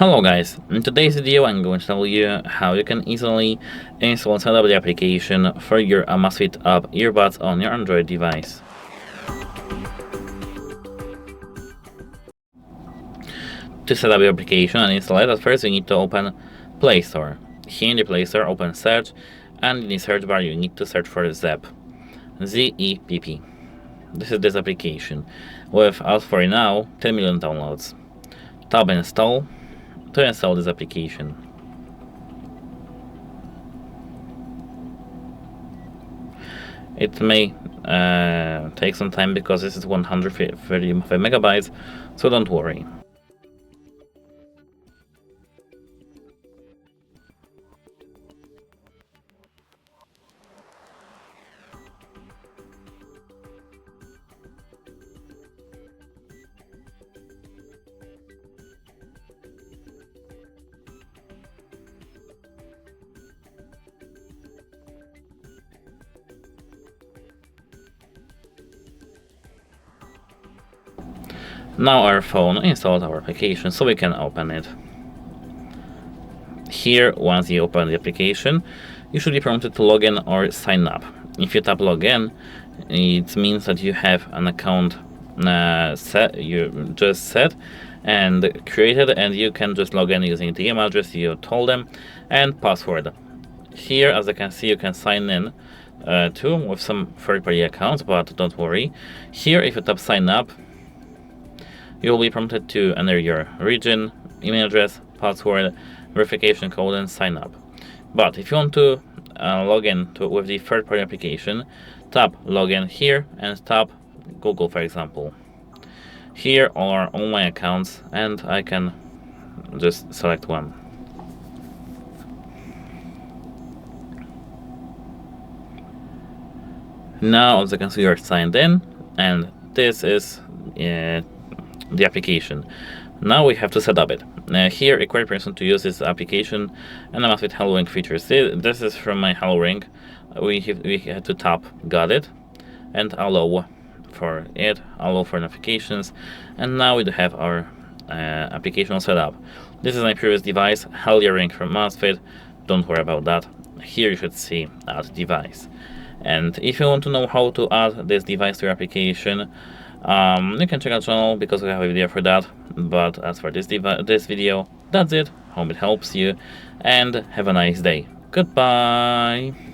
Hello guys, in today's video I'm going to tell you how you can easily install and set up the application for your AMAZFIT UP earbuds on your Android device. To set up your application and install it, at first you need to open Play Store. Here in the Play Store, open Search, and in the search bar you need to search for Zepp. Z-E-P-P. This is this application with, as for now, 10 million downloads. Tap Install to install this application. It may take some time because this is 135 megabytes, so don't worry. Now our phone installed our application, so we can open it. Here, once you open the application, you should be prompted to log in or sign up. If you tap login, it means that you have an account set and created, and you can just log in using the email address you told them and password. Here, as you can see, you can sign in too with some third-party accounts, but don't worry. Here, if you tap sign up, you will be prompted to enter your region, email address, password, verification code, and sign up. But if you want to log in with the third-party application, tap login here and tap Google, for example. Here are all my accounts, and I can just select one. Now, as you can see, you're signed in, and this is the application. Now we have to set up it. Here, require person to use this application and AMAZFIT Hello Ring features. This is from my Hello Ring. We had to tap got it and allow for it, allow for notifications, and now we have our application set up. This is my previous device, Hello Ring from AMAZFIT. Don't worry about that. Here you should see add device. And if you want to know how to add this device to your application, you can check out the channel because we have a video for that. But as for this video, that's it. Hope it helps you, and have a nice day. Goodbye.